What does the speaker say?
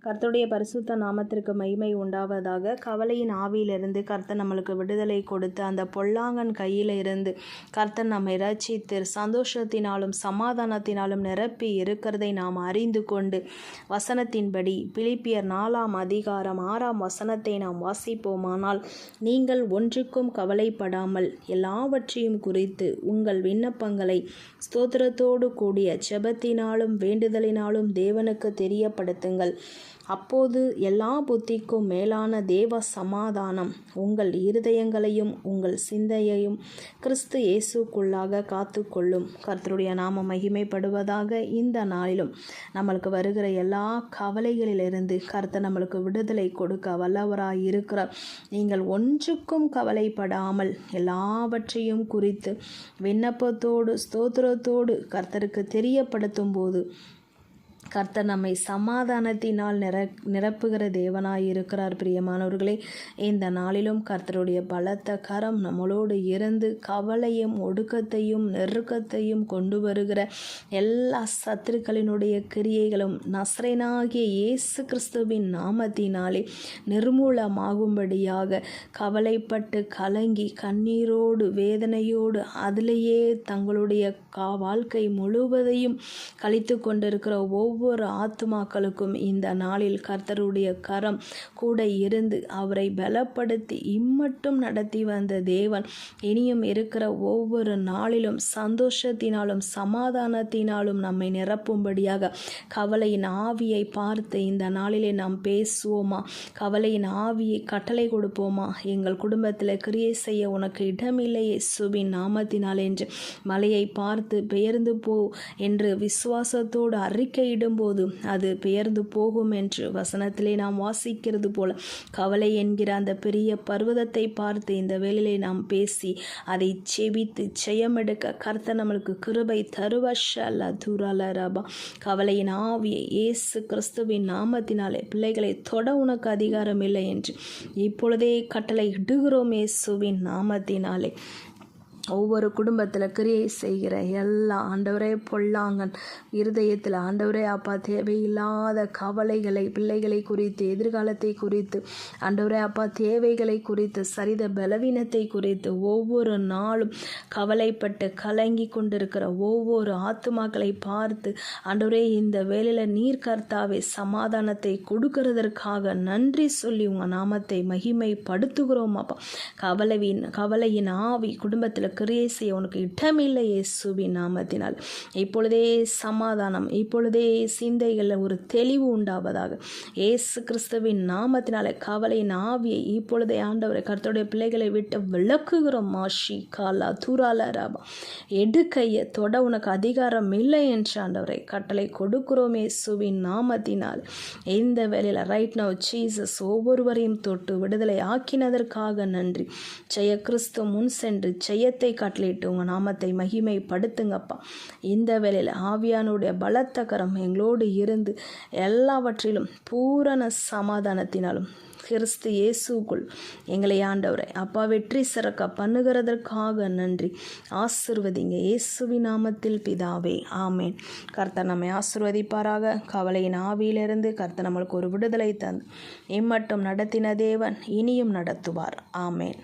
கர்த்தருடைய பரிசுத்த நாமத்திற்கு மகிமை உண்டாவதாக. கவலையின் ஆவியிலிருந்து கர்த்தர் நம்மளுக்கு விடுதலை கொடுத்து அந்த பொல்லாங்கன் கையில் இருந்து கர்த்தர் நம்மை ரட்சித்து சந்தோஷத்தினாலும் சமாதானத்தினாலும் நிரப்பி இருக்கிறதை நாம் அறிந்து கொண்டு வசனத்தின்படி பிலிப்பியர் 4ஆம் அதிகாரம் 6ஆம் வசனத்தை நாம் வாசிப்போமானால், நீங்கள் ஒன்றுக்கும் கவலைப்படாமல் எல்லாவற்றையும் குறித்து உங்கள் விண்ணப்பங்களை ஸ்தோத்திரத்தோடு கூடிய ஜெபத்தினாலும் வேண்டுதலினாலும் தேவனுக்கு தெரியப்படுத்துங்கள். அப்போது எல்லா புத்திக்கும் மேலான தேவ சமாதானம் உங்கள் இருதயங்களையும் உங்கள் சிந்தையையும் கிறிஸ்து இயேசுக்குள்ளாக காத்துக்கொள்ளும். கர்த்தருடைய நாமம் மகிமைப்படுவதாக. இந்த நாளிலும் நம்மளுக்கு வருகிற எல்லா கவலைகளிலிருந்து கர்த்தர் நம்மளுக்கு விடுதலை கொடுக்க வல்லவராய் இருக்கிறார். நீங்கள் ஒன்றுக்கும் கவலைப்படாமல் எல்லாவற்றையும் குறித்து விண்ணப்பத்தோடு ஸ்தோத்திரத்தோடு கர்த்தருக்கு தெரியப்படுத்தும் போது கர்த்தர் நம்மை சமாதானத்தினால் நிரப்புகிற தேவனாய் இருக்கிறார். பிரியமானவர்களே, இந்த நாளிலும் கர்த்தருடைய பலத்த கரம் நம்மளோடு இருந்து கவலையும் ஒடுக்கத்தையும் நெருக்கத்தையும் கொண்டு வருகிற எல்லா சத்துருக்களினுடைய கிரியைகளும் நசரேயனாகிய இயேசு கிறிஸ்துவின் நாமத்தினாலே நிர்மூலமாகும்படியாக கவலைப்பட்டு கலங்கி கண்ணீரோடு வேதனையோடு அதிலேயே தங்களுடைய வாழ்க்கை முழுவதையும் கழித்து கொண்டிருக்கிற ஒவ்வொரு ஆத்துமாக்களுக்கும் இந்த நாளில் கர்த்தருடைய கரம் கூட இருந்து அவரை பலப்படுத்தி இம்மட்டும் நடத்தி வந்த தேவன் இனியும் இருக்கிற ஒவ்வொரு நாளிலும் சந்தோஷத்தினாலும் சமாதானத்தினாலும் நம்மை நிரப்பும்படியாக கவலையின் ஆவியை பார்த்து இந்த நாளிலே நாம் பேசுவோமா? கவலையின் ஆவியை கட்டளை கொடுப்போமா? எங்கள் குடும்பத்தில் கிரியை செய்ய உனக்கு இடமில்லை இயேசுவின் நாமத்தினால் என்று மலையை பார்த்து பெயர்ந்து போ என்று விசுவாசத்தோடு அறிக்கையிடும் போது அது பெயர்ந்து போகும் என்று வசனத்திலே நாம் வாசிக்கிறது போல கவலை என்கிற அந்த பெரிய பர்வதத்தை பார்த்து இந்த வேளையிலே நாம் பேசி அதை செபித்து ஜெயமெடுக்க கர்த்தர் நம்மளுக்கு கிருபை தருவஷல்ல துரலரபா. கவலையின் ஆவியை இயேசு கிறிஸ்துவின் நாமத்தினாலே பிள்ளைகளை தொட உனக்கு அதிகாரம் இல்லை என்று இப்பொழுதே கட்டளை இடுகிறோம் இயேசுவின் நாமத்தினாலே. ஒவ்வொரு குடும்பத்தில் கிரியை செய்கிற எல்லா ஆண்டவரே பொல்லாங்கன் இருதயத்தில் ஆண்டவரே அப்பா தேவையில்லாத கவலைகளை பிள்ளைகளை குறித்து எதிர்காலத்தை குறித்து ஆண்டவரே அப்பா தேவைகளை குறித்து சரித பலவீனத்தை குறித்து ஒவ்வொரு நாளும் கவலைப்பட்டு கலங்கி கொண்டிருக்கிற ஒவ்வொரு ஆத்துமாக்களை பார்த்து ஆண்டவரே இந்த வேளையில் நீர் கர்த்தாவே சமாதானத்தை கொடுக்கிறதற்காக நன்றி சொல்லி உங்கள் நாமத்தை மகிமைப்படுத்துகிறோம் அப்பா. கவலையின் ஆவி குடும்பத்தில் கிரியை செய்ய உனக்கு இடமில்லை இயேசுவின் நாமத்தினால். இப்பொழுதே சமாதானம், இப்பொழுதே சிந்தைகளில் ஒரு தெளிவு உண்டாவதாக இயேசு கிறிஸ்துவின் நாமத்தினால கவலையின் ஆவியை இப்பொழுதே ஆண்டவரை கர்த்தருடைய பிள்ளைகளை விட்டு விளக்குகிறோம். மாஷி காலா தூரால ராபா எடுக்கைய தொட உனக்கு அதிகாரம் இல்லை என்று ஆண்டவரை கட்டளை கொடுக்கிறோம் இயேசுவின் நாமத்தினால். இந்த வேளையில் ரைட் நவ் ஜீசஸ் ஒவ்வொருவரையும் தொட்டு விடுதலை ஆக்கினதற்காக நன்றி. ஜெய கிறிஸ்து முன் சென்று ஜெயத்தை கட்டளையிட்டு உங்கள் நாமத்தை மகிமைப்படுத்துங்கப்பா. இந்த வேளையில் ஆவியானுடைய பலத்த கரம் எங்களோடு இருந்து எல்லாவற்றிலும் பூரண சமாதானத்தினாலும் கிறிஸ்து இயேசுக்குள் எங்களை ஆண்டவரை அப்பா வெற்றி சிறக்க பண்ணுகிறதற்காக நன்றி. ஆசிர்வதிங்க இயேசுவின் நாமத்தில் பிதாவே, ஆமேன். கர்த்தர் நம்மை ஆசிர்வதிப்பாராக. கவலையின் ஆவியிலிருந்து கர்த்தர் நம்மளுக்கு ஒரு விடுதலை தந்து இம்மட்டும் நடத்தின தேவன் இனியும் நடத்துவார். ஆமேன்.